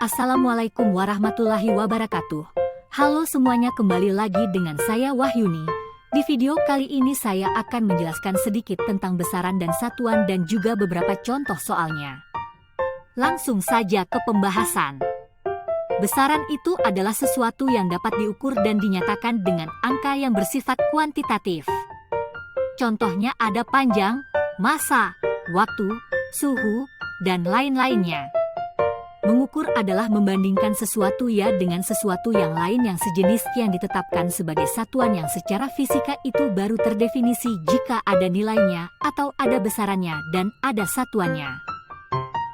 Assalamualaikum warahmatullahi wabarakatuh. Halo semuanya, kembali lagi dengan saya Wahyuni. Di video kali ini saya akan menjelaskan sedikit tentang besaran dan satuan dan juga beberapa contoh soalnya. Langsung saja ke pembahasan. Besaran itu adalah sesuatu yang dapat diukur dan dinyatakan dengan angka yang bersifat kuantitatif. Contohnya ada panjang, massa, waktu, suhu, dan lain-lainnya. Mengukur adalah membandingkan sesuatu dengan sesuatu yang lain yang sejenis yang ditetapkan sebagai satuan yang secara fisika itu baru terdefinisi jika ada nilainya atau ada besarannya dan ada satuannya.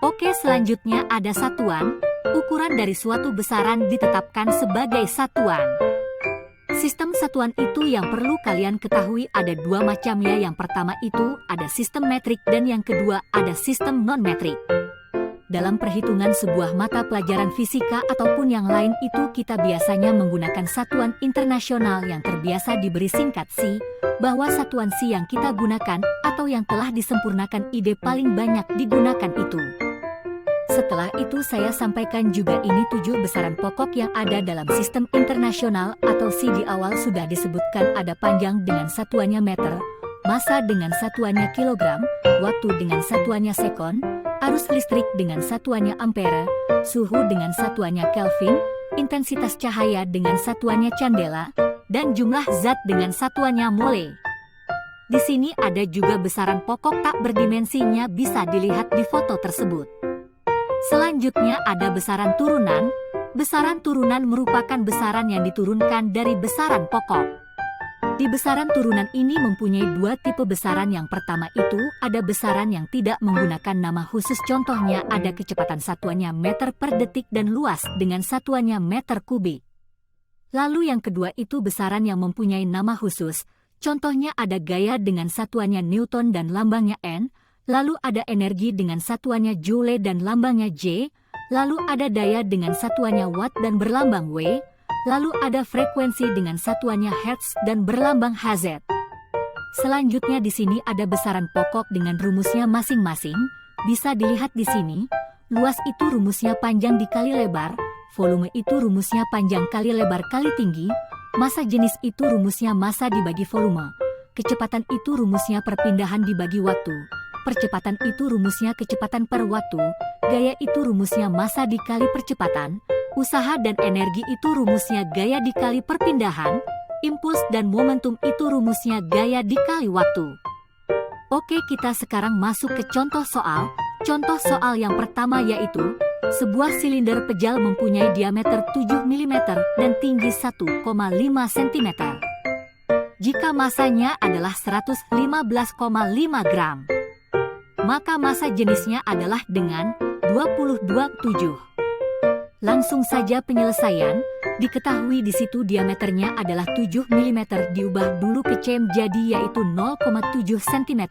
Oke, selanjutnya ada satuan. Ukuran dari suatu besaran ditetapkan sebagai satuan. Sistem satuan itu yang perlu kalian ketahui ada dua macamnya. Yang pertama itu ada sistem metrik dan yang kedua ada sistem non-metrik. Dalam perhitungan sebuah mata pelajaran fisika ataupun yang lain itu kita biasanya menggunakan satuan internasional yang terbiasa diberi singkat SI, bahwa satuan SI yang kita gunakan atau yang telah disempurnakan ide paling banyak digunakan itu. Setelah itu saya sampaikan juga ini 7 besaran pokok yang ada dalam sistem internasional atau SI. Di awal sudah disebutkan ada panjang dengan satuannya meter, massa dengan satuannya kilogram, waktu dengan satuannya sekon, arus listrik dengan satuannya ampere, suhu dengan satuannya Kelvin, intensitas cahaya dengan satuannya candela, dan jumlah zat dengan satuannya mole. Di sini ada juga besaran pokok tak berdimensinya, bisa dilihat di foto tersebut. Selanjutnya ada besaran turunan. Besaran turunan merupakan besaran yang diturunkan dari besaran pokok. Di besaran turunan ini mempunyai dua tipe besaran. Yang pertama itu ada besaran yang tidak menggunakan nama khusus, contohnya ada kecepatan satuannya meter per detik dan luas dengan satuannya meter kubik. Lalu yang kedua itu besaran yang mempunyai nama khusus, contohnya ada gaya dengan satuannya Newton dan lambangnya N, lalu ada energi dengan satuannya Joule dan lambangnya J, lalu ada daya dengan satuannya Watt dan berlambang W, lalu ada frekuensi dengan satuannya Hertz dan berlambang Hz. Selanjutnya di sini ada besaran pokok dengan rumusnya masing-masing. Bisa dilihat di sini. Luas itu rumusnya panjang dikali lebar, volume itu rumusnya panjang kali lebar kali tinggi, massa jenis itu rumusnya massa dibagi volume, kecepatan itu rumusnya perpindahan dibagi waktu, percepatan itu rumusnya kecepatan per waktu, gaya itu rumusnya massa dikali percepatan, usaha dan energi itu rumusnya gaya dikali perpindahan, impuls dan momentum itu rumusnya gaya dikali waktu. Oke, kita sekarang masuk ke contoh soal. Contoh soal yang pertama yaitu, sebuah silinder pejal mempunyai diameter 7 mm dan tinggi 1,5 cm. Jika massanya adalah 115,5 gram, maka massa jenisnya adalah dengan 22,7. Langsung saja penyelesaian. Diketahui di situ diameternya adalah 7 mm, diubah dulu ke cm jadi yaitu 0,7 cm,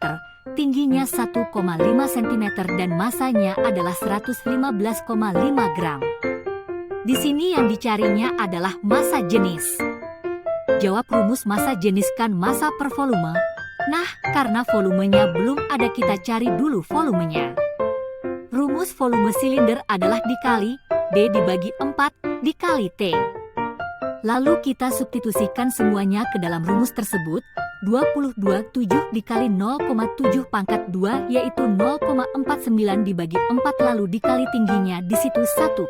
tingginya 1,5 cm dan massanya adalah 115,5 gram. Di sini yang dicarinya adalah massa jenis. Jawab rumus massa jenis kan massa per volume. Nah, karena volumenya belum ada, kita cari dulu volumenya. Rumus volume silinder adalah dikali D dibagi 4 dikali T. Lalu kita substitusikan semuanya ke dalam rumus tersebut. 22,7 dikali 0,7 pangkat 2 yaitu 0,49 dibagi 4 lalu dikali tingginya di situ 1,5.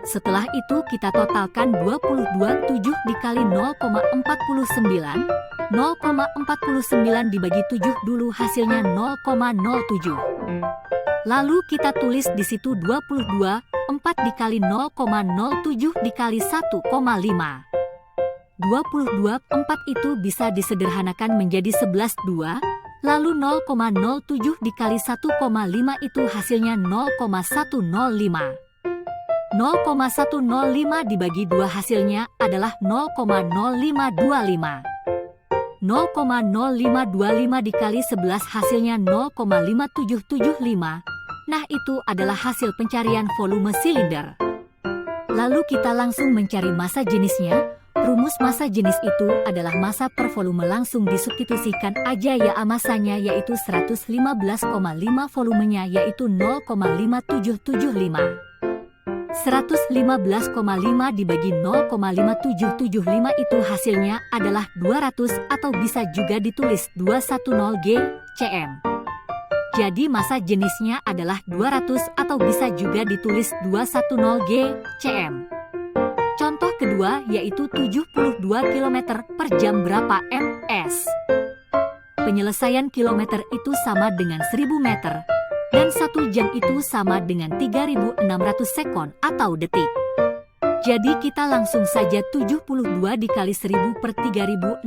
Setelah itu kita totalkan 22,7 dikali 0,49. 0,49 dibagi 7 dulu hasilnya 0,07. Lalu kita tulis di situ 22,4 dikali 0,07 dikali 1,5. 22,4 itu bisa disederhanakan menjadi 11,2. Lalu 0,07 dikali 1,5 itu hasilnya 0,105. 0,105 dibagi 2 hasilnya adalah 0,0525. 0,0525 dikali 11 hasilnya 0,5775. Nah, itu adalah hasil pencarian volume silinder. Lalu kita langsung mencari massa jenisnya. Rumus massa jenis itu adalah massa per volume, langsung disubstitusikan aja ya massanya yaitu 115,5, volumenya yaitu 0,5775. 115,5 dibagi 0,5775 itu hasilnya adalah 200 atau bisa juga ditulis 210 G cm. Jadi massa jenisnya adalah 200 atau bisa juga ditulis 210 G cm. Contoh kedua yaitu 72 km per jam berapa ms. Penyelesaian kilometer itu sama dengan 1000 meter. Dan 1 jam itu sama dengan 3.600 sekon atau detik. Jadi kita langsung saja 72 dikali 1000 per 3.600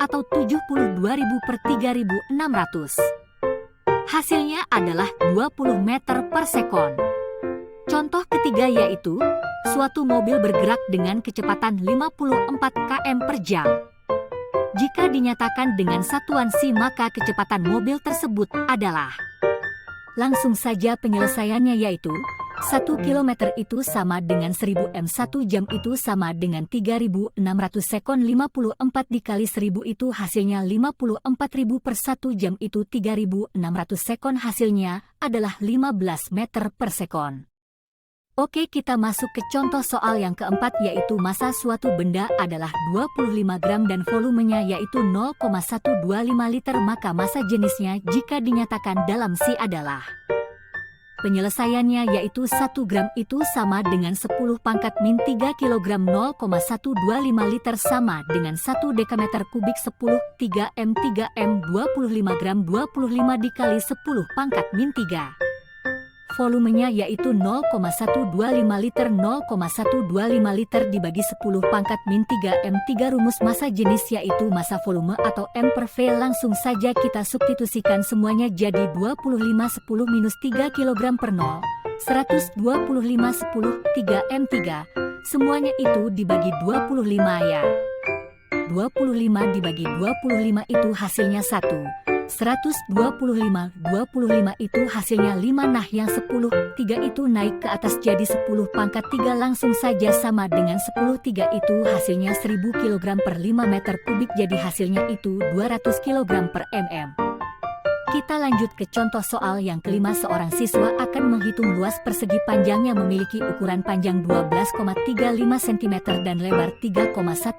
atau 72.000 per 3.600. Hasilnya adalah 20 meter per sekon. Contoh ketiga yaitu, suatu mobil bergerak dengan kecepatan 54 km per jam. Jika dinyatakan dengan satuan C maka kecepatan mobil tersebut adalah. Langsung saja penyelesaiannya yaitu 1 km itu sama dengan 1000 m, 1 jam itu sama dengan 3.600 sekon, 54 dikali 1000 itu hasilnya 54.000 per 1 jam itu 3.600 sekon, hasilnya adalah 15 meter per sekon. Oke, kita masuk ke contoh soal yang keempat yaitu massa suatu benda adalah 25 gram dan volumenya yaitu 0,125 liter maka massa jenisnya jika dinyatakan dalam C adalah. Penyelesaiannya yaitu 1 gram itu sama dengan 10 pangkat min 3 kg, 0,125 liter sama dengan 1 dekameter kubik 10, 3 m 25 gram 25 dikali 10 pangkat min 3. Volumenya yaitu 0,125 liter, 0,125 liter dibagi 10 pangkat min 3 m 3 rumus massa jenis yaitu massa volume atau M per V. Langsung saja kita substitusikan semuanya jadi 25 10 minus 3 kg per 0, 125 10 3 m 3, semuanya itu dibagi 25 ya. 25 dibagi 25 itu hasilnya 1. 125 itu hasilnya 5. Nah yang 10 3 itu naik ke atas jadi 10 pangkat 3 langsung saja sama dengan 10 3 itu hasilnya 1000 kg per 5 meter kubik, jadi hasilnya itu 200 kg per mm. Kita lanjut ke contoh soal yang kelima. Seorang siswa akan menghitung luas persegi panjangnya memiliki ukuran panjang 12,35 cm dan lebar 3,1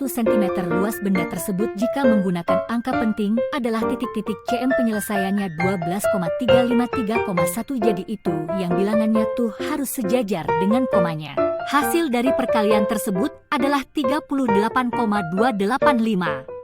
cm. Luas benda tersebut jika menggunakan angka penting adalah titik-titik cm. Penyelesaiannya 12,353,1, jadi itu yang bilangannya tuh harus sejajar dengan komanya. Hasil dari perkalian tersebut adalah 38,285.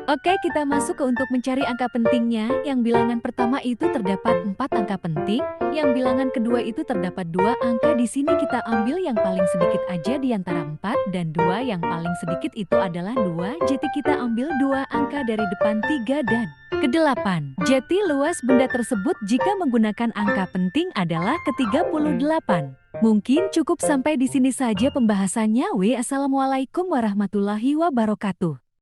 Oke, kita masuk ke untuk mencari angka pentingnya. Yang bilangan pertama itu terdapat 4 angka penting, yang bilangan kedua itu terdapat 2 angka. Di sini kita ambil yang paling sedikit aja di antara 4 dan 2, yang paling sedikit itu adalah 2. Jadi kita ambil 2 angka dari depan 3 dan ke-8. Jadi luas benda tersebut jika menggunakan angka penting adalah ke-38. Mungkin cukup sampai di sini saja pembahasannya. Assalamualaikum warahmatullahi wabarakatuh.